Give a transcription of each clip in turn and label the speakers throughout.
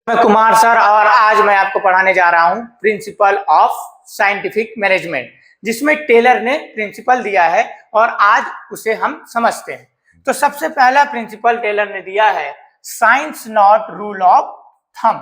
Speaker 1: मैं कुमार सर और आज मैं आपको पढ़ाने जा रहा हूं प्रिंसिपल ऑफ साइंटिफिक मैनेजमेंट, जिसमें टेलर ने प्रिंसिपल दिया है और आज उसे हम समझते हैं। तो सबसे पहला प्रिंसिपल टेलर ने दिया है science not rule of thumb.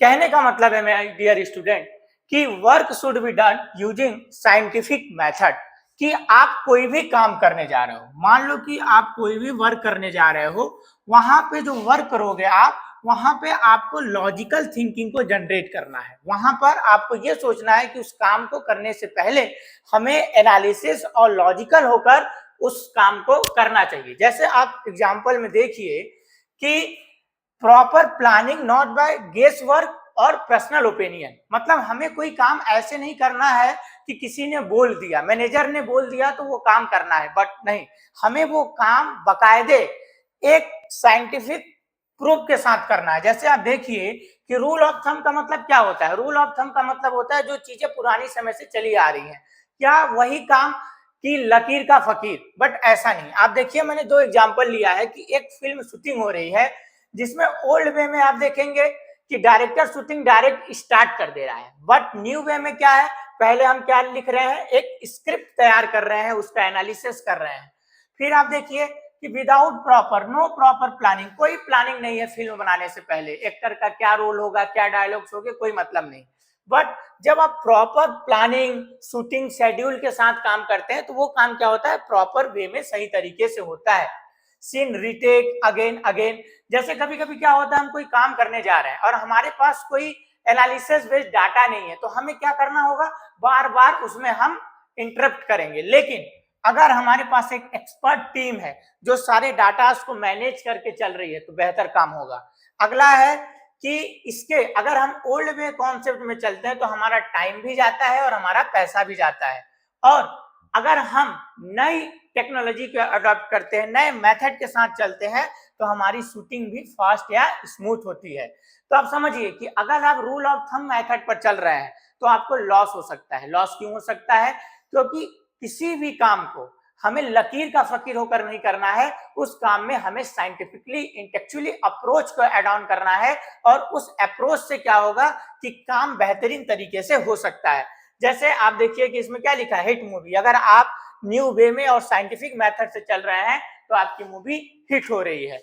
Speaker 1: कहने का मतलब है मेरे डियर स्टूडेंट कि work should be done using scientific method. कि आप कोई भी काम करने जा रहे हो, मान लो कि आप कोई भी वर्क करने जा रहे हो, वहां पे जो वर्क करोगे आप, वहां पे आपको लॉजिकल थिंकिंग को जनरेट करना है। वहां पर आपको ये सोचना है कि उस काम को करने से पहले हमें एनालिसिस और लॉजिकल होकर उस काम को करना चाहिए। जैसे आप एग्जांपल में देखिए कि proper planning not by guess work और पर्सनल ओपिनियन। मतलब हमें कोई काम ऐसे नहीं करना है कि किसी ने बोल दिया, मैनेजर ने बोल दिया तो वो काम करना है, बट नहीं, हमें वो काम बकायदे एक साइंटिफिक प्रूफ के साथ करना है। जैसे आप देखिए कि रूल ऑफ थंब का मतलब क्या होता है। रूल ऑफ थंब का मतलब होता है जो चीजें पुरानी समय से चली आ रही हैं, क्या वही काम की लकीर का फकीर, बट ऐसा नहीं। आप देखिए मैंने दो एग्जांपल लिया है कि एक फिल्म शूटिंग हो रही है जिसमें ओल्ड वे में आप देखेंगे कि डायरेक्टर शूटिंग डायरेक्ट स्टार्ट कर दे रहा है, बट न्यू वे में क्या है, पहले हम क्या लिख रहे हैं, एक स्क्रिप्ट तैयार कर रहे हैं, उसका एनालिसिस कर रहे हैं। फिर आप देखिए कि without proper, no proper planning, कोई प्लानिंग नहीं है फिल्म बनाने से पहले, एक्टर का क्या रोल होगा, क्या डायलॉग्स होंगे, कोई मतलब नहीं। बट जब आप प्रॉपर प्लानिंग शूटिंग शेड्यूल के साथ काम करते हैं तो वो काम क्या होता है, प्रॉपर वे में सही तरीके से होता है। Scene retake again again. जैसे कभी कभी क्या होता है, हम कोई काम करने जा रहे हैं और हमारे पास कोई एनालिसिस बेस्ड डाटा नहीं है, तो हमें क्या करना होगा, बार बार उसमें हम इंटरप्ट करेंगे। लेकिन अगर हमारे पास एक एक्सपर्ट टीम है जो सारे डाटा को मैनेज करके चल रही है तो बेहतर काम होगा। अगला है कि इसके अगर हम ओल्ड वे कॉन्सेप्ट में चलते हैं तो हमारा टाइम भी जाता है और हमारा पैसा भी जाता है। और अगर हम नई टेक्नोलॉजी को अडॉप्ट करते हैं, नए मेथड के साथ चलते हैं, तो हमारी शूटिंग भी फास्ट या स्मूथ होती है। तो आप समझिए कि अगर आप रूल ऑफ थंब मेथड पर चल रहे हैं तो आपको लॉस हो सकता है। लॉस क्यों हो सकता है, क्योंकि किसी भी काम को हमें लकीर का फकीर होकर नहीं करना है, उस काम में हमें साइंटिफिकली इंटेलेक्चुअली अप्रोच को एड ऑन करना है। और उस अप्रोच से क्या होगा कि काम बेहतरीन तरीके से हो सकता है। जैसे आप देखिए कि इसमें क्या लिखा है, हिट मूवी। अगर आप न्यू वे में और साइंटिफिक मेथड से चल रहे हैं तो आपकी मूवी हिट हो रही है।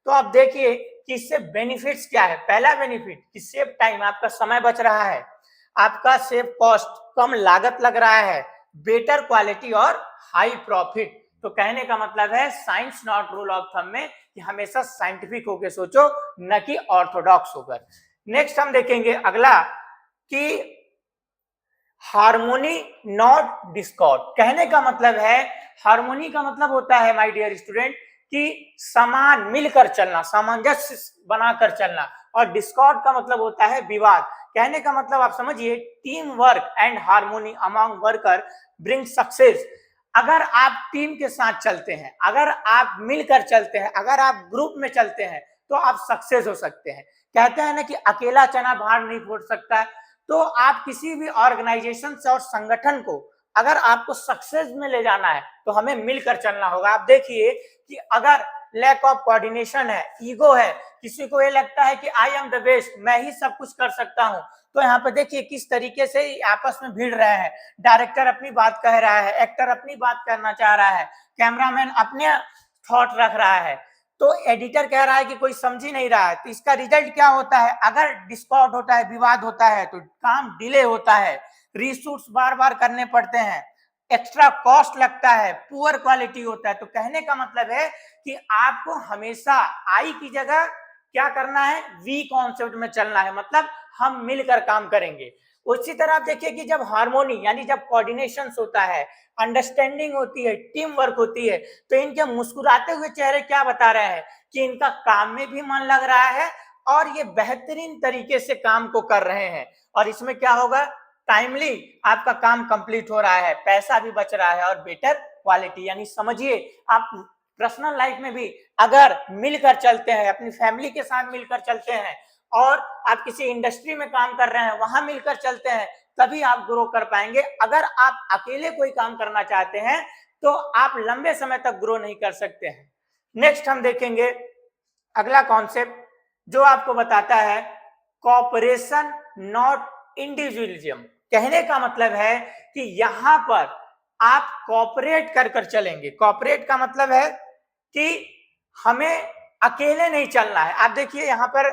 Speaker 1: तो आप देखिए कि इससे बेनिफिट्स क्या है। पहला बेनिफिट कि सेव टाइम, आपका समय बच रहा है, आपका सेव कॉस्ट, कम लागत लग रहा है, बेटर क्वालिटी और हाई प्रॉफिट। तो कहने का मतलब है science not rule of thumb में कि हमेशा साइंटिफिक होकर सोचो, न कि ऑर्थोडॉक्स होकर। नेक्स्ट हम देखेंगे अगला कि हार्मोनी नॉट डिस्कॉर्ड। कहने का मतलब है, हार्मोनी का मतलब होता है माय डियर स्टूडेंट कि समान मिलकर चलना, सामंजस्य बनाकर चलना, और डिस्कॉर्ड का मतलब होता है विवाद। कहने का मतलब आप समझिए, team work and harmony among worker bring success. अगर आप टीम के साथ चलते हैं, अगर आप मिलकर चलते हैं, अगर आप ग्रुप में चलते हैं तो आप सक्सेस हो सकते हैं। कहते हैं ना कि अकेला चना भार नहीं फोड़ सकता है। तो आप किसी भी ऑर्गेनाइजेशन से और संगठन को अगर आपको सक्सेस में ले जाना है तो हमें मिलकर चलना होगा। आप देखिए कि अगर लैक ऑफ कोऑर्डिनेशन है, ईगो है, किसी को ये लगता है कि आई एम द बेस्ट, मैं ही सब कुछ कर सकता हूं, तो यहाँ पे देखिए किस तरीके से आपस में भिड़ रहे हैं। डायरेक्टर अपनी बात कह रहा है, एक्टर अपनी बात करना चाह रहा है, कैमरामैन अपने थॉट रख रहा है, तो एडिटर कह रहा है कि कोई समझ ही नहीं रहा है। तो इसका रिजल्ट क्या होता है, अगर डिस्कॉर्ड होता है, विवाद होता है, तो काम डिले होता है, रीशूट्स बार बार करने पड़ते हैं, एक्स्ट्रा कॉस्ट लगता है, पुअर क्वालिटी होता है। तो कहने का मतलब है कि आपको हमेशा आई की जगह क्या करना है, वी कॉन्सेप्ट में चलना है, मतलब हम मिलकर काम करेंगे। उसी तरह आप देखिए कि जब हार्मोनी यानी जब कोऑर्डिनेशन होता है, अंडरस्टैंडिंग होती है, टीम वर्क होती है, तो इनके मुस्कुराते हुए चेहरे क्या बता रहे हैं कि इनका काम में भी मन लग रहा है और ये बेहतरीन तरीके से काम को कर रहे हैं। और इसमें क्या होगा, टाइमली आपका काम कंप्लीट हो रहा है, पैसा भी बच रहा है और बेटर क्वालिटी। यानी समझिए आप पर्सनल लाइफ में भी अगर मिलकर चलते हैं, अपनी फैमिली के साथ मिलकर चलते हैं, और आप किसी इंडस्ट्री में काम कर रहे हैं वहां मिलकर चलते हैं, तभी आप ग्रो कर पाएंगे। अगर आप अकेले कोई काम करना चाहते हैं तो आप लंबे समय तक ग्रो नहीं कर सकते हैं। नेक्स्ट हम देखेंगे अगला कॉन्सेप्ट जो आपको बताता है कॉपरेशन नॉट इंडिविजुअलिज्म। कहने का मतलब है कि यहां पर आप कॉपरेट कर कर चलेंगे। कॉपरेट का मतलब है कि हमें अकेले नहीं चलना है। आप देखिए यहाँ पर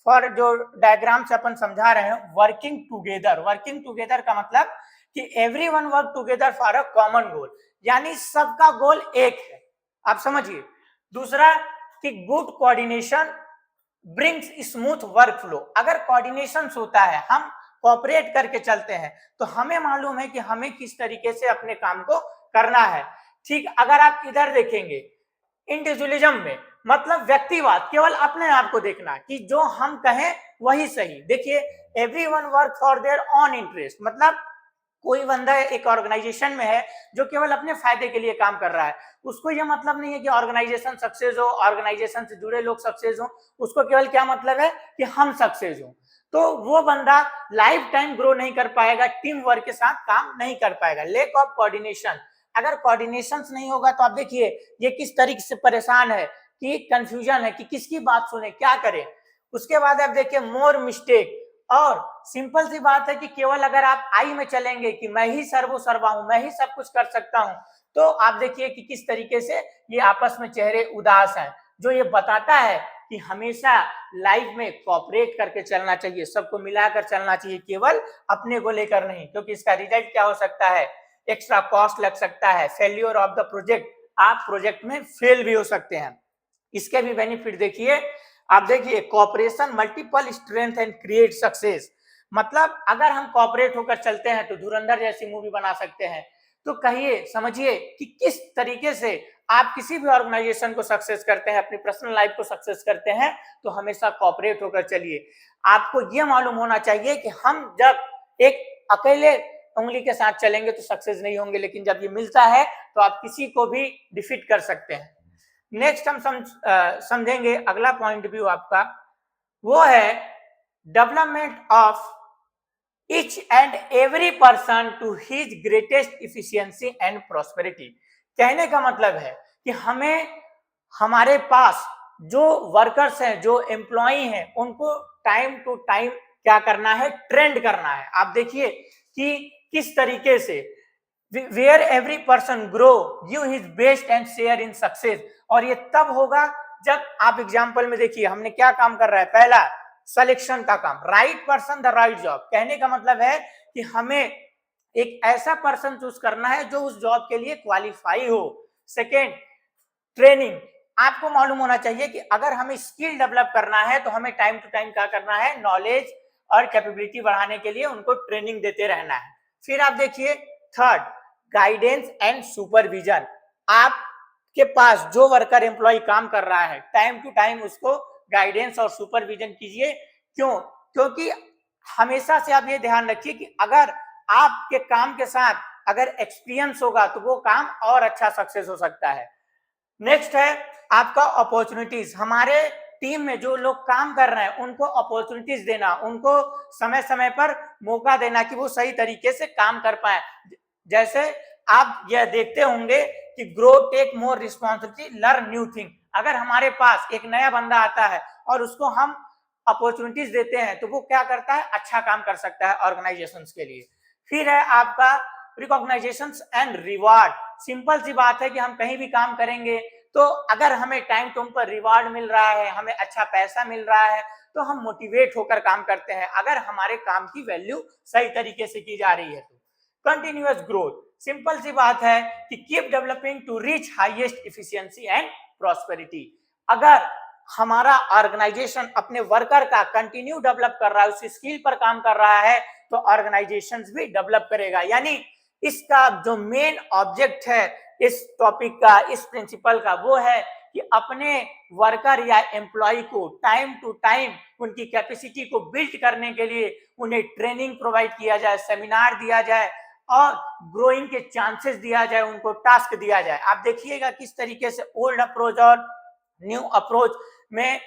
Speaker 1: फॉर जो डायग्राम से अपन समझा रहे हैं, वर्किंग टुगेदर। वर्किंग टुगेदर का मतलब कि everyone work together for a common goal, यानी सबका गोल एक है। आप समझिए। दूसरा कि good coordination brings smooth work flow. अगर कोऑर्डिनेशन होता है, हम कोऑपरेट करके चलते हैं, तो हमें मालूम है कि हमें किस तरीके से अपने काम को करना है। ठीक, अगर आप इधर देखेंगे इंडिविजुअलिज्म में मतलब व्यक्तिवाद, केवल अपने आप को देखना कि जो हम कहें वही सही। देखिए, everyone work for their own interest, मतलब कोई बंदा एक ऑर्गेनाइजेशन में है जो केवल अपने फायदे के लिए काम कर रहा है, उसको यह मतलब नहीं है कि ऑर्गेनाइजेशन सक्सेस हो, ऑर्गेनाइजेशन से जुड़े लोग सक्सेस हो। उसको केवल क्या मतलब है कि हम सक्सेस हो। तो वो बंदा लाइफ टाइम ग्रो नहीं कर पाएगा, टीम वर्क के साथ काम नहीं कर पाएगा। लेक ऑफ कोऑर्डिनेशन, अगर कोऑर्डिनेशन नहीं होगा तो आप देखिए ये किस तरीके से परेशान है, कि कंफ्यूजन है कि किसकी बात सुने, क्या करें। उसके बाद आप देखिए मोर मिस्टेक, और सिंपल सी बात है कि केवल अगर आप आई में चलेंगे कि मैं ही सर्वो सर्वा हूं, मैं ही सब कुछ कर सकता हूं, तो आप देखिए कि किस तरीके से ये आपस में चेहरे उदास हैं, जो ये बताता है कि हमेशा लाइफ में कोऑपरेट करके चलना चाहिए, सबको मिलाकर चलना चाहिए, केवल अपने को लेकर नहीं, क्योंकि इसका रिजल्ट क्या हो सकता है, एक्स्ट्रा कॉस्ट लग सकता है, फेल्यूर ऑफ द प्रोजेक्ट, आप प्रोजेक्ट में फेल भी हो सकते हैं। इसके भी बेनिफिट देखिए, आप देखिए cooperation multiple strength and create success. मतलब अगर हम कॉपरेट होकर चलते हैं तो धुरंधर जैसी मूवी बना सकते हैं। तो कहिए, समझिए कि किस तरीके से आप किसी भी ऑर्गेनाइजेशन को सक्सेस करते हैं, अपनी पर्सनल लाइफ को सक्सेस करते हैं, तो हमेशा कॉपरेट होकर चलिए। आपको यह मालूम होना चाहिए कि हम जब एक अकेले उंगली के साथ चलेंगे तो सक्सेस नहीं होंगे, लेकिन जब ये मिलता है तो आप किसी को भी डिफीट कर सकते हैं। नेक्स्ट हम समझेंगे अगला पॉइंट व्यू आपका, वो है development of each and every person to his greatest efficiency and prosperity. कहने का मतलब है कि हमें हमारे पास जो वर्कर्स हैं, जो एम्प्लॉई हैं, उनको टाइम टू टाइम क्या करना है, ट्रेंड करना है। आप देखिए कि किस तरीके से where every person grow give his best and share in success. और ये तब होगा जब आप एग्जाम्पल में देखिए हमने क्या काम कर रहा है। पहला, सिलेक्शन का काम, right person the right job. कहने का मतलब है कि हमें एक ऐसा पर्सन चूज करना है जो उस जॉब के लिए क्वालिफाई हो। Second, training. आपको मालूम होना चाहिए कि अगर हमें स्किल डेवलप करना है तो हमें टाइम टू टाइम क्या करना है, नॉलेज और कैपेबिलिटी बढ़ाने के लिए उनको ट्रेनिंग देते रहना है। फिर आप देखिए थर्ड, गाइडेंस एंड सुपरविजन। आपके पास जो वर्कर एम्प्लॉय काम कर रहा है, टाइम टू टाइम उसको गाइडेंस और सुपरविजन कीजिए। क्यों? क्योंकि हमेशा से आप ये ध्यान रखिए कि अगर आपके काम के साथ अगर एक्सपीरियंस होगा तो वो काम और अच्छा सक्सेस हो सकता है। नेक्स्ट है आपका अपॉर्चुनिटीज। हमारे टीम में जो लोग काम कर रहे हैं उनको अपॉर्चुनिटीज देना, उनको समय समय पर मौका देना कि वो सही तरीके से काम कर पाए। जैसे आप यह देखते होंगे कि grow, take more responsibility, learn new thing. अगर हमारे पास एक नया बंदा आता है और उसको हम अपॉर्चुनिटीज देते हैं तो वो क्या करता है, अच्छा काम कर सकता है ऑर्गेनाइजेशन के लिए। फिर है आपका रिकॉग्नाइजेशन एंड रिवार्ड। सिंपल सी बात है कि हम कहीं भी काम करेंगे तो अगर हमें टाइम टू पर रिवार्ड मिल रहा है, हमें अच्छा पैसा मिल रहा है, तो हम मोटिवेट होकर काम करते हैं, अगर हमारे काम की वैल्यू सही तरीके से की जा रही है तो। कंटिन्यूअस ग्रोथ, सिंपल सी बात है कि keep developing to reach highest efficiency and prosperity. अगर हमारा ऑर्गेनाइजेशन अपने वर्कर का कंटिन्यू डेवलप कर रहा है, उस स्किल पर काम कर रहा है, तो ऑर्गेनाइजेशन भी डेवलप करेगा। यानी इसका जो मेन ऑब्जेक्ट है इस टॉपिक का, इस प्रिंसिपल का, वो है कि अपने वर्कर या एम्प्लॉय को टाइम टू टाइम उनकी कैपेसिटी को बिल्ड करने के लिए उन्हें ट्रेनिंग प्रोवाइड किया जाए, सेमिनार दिया जाए और ग्रोइंग के चांसेस दिया जाए, उनको टास्क दिया जाए। आप देखिएगा किस तरीके से ओल्ड अप्रोच और न्यू अप्रोच में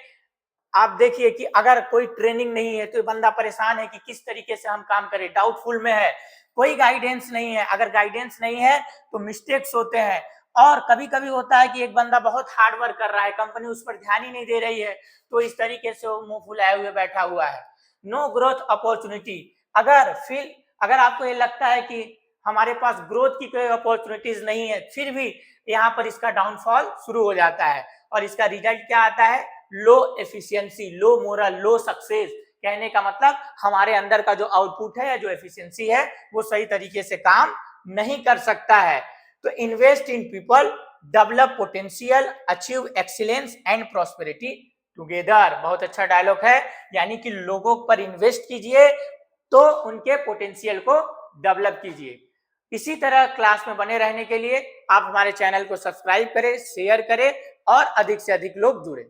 Speaker 1: आप देखिए कि अगर कोई ट्रेनिंग नहीं है तो बंदा परेशान है कि किस तरीके से हम काम करें, डाउटफुल में है, कोई गाइडेंस नहीं है। अगर गाइडेंस नहीं है तो मिस्टेक्स होते हैं। और कभी कभी होता है कि एक बंदा बहुत हार्ड वर्क कर रहा है, कंपनी उस पर ध्यान ही नहीं दे रही है, तो इस तरीके से वो मुंह फुलाए हुए बैठा हुआ है। No growth opportunity. अगर आपको ये लगता है कि हमारे पास ग्रोथ की कोई अपॉर्चुनिटीज नहीं है, फिर भी यहाँ पर इसका डाउनफॉल शुरू हो जाता है और इसका रिजल्ट क्या आता है? लो एफिशिएंसी, लो मोरल, लो सक्सेस। कहने का मतलब हमारे अंदर का जो आउटपुट है या जो एफिशिएंसी है वो सही तरीके से काम नहीं कर सकता है। तो invest in people, develop potential, achieve excellence and prosperity together. बहुत अच्छा डायलॉग है, यानी कि लोगों पर इन्वेस्ट कीजिए तो उनके पोटेंशियल को डेवलप कीजिए। इसी तरह क्लास में बने रहने के लिए आप हमारे चैनल को सब्सक्राइब करें, शेयर करें और अधिक से अधिक लोग जुड़े।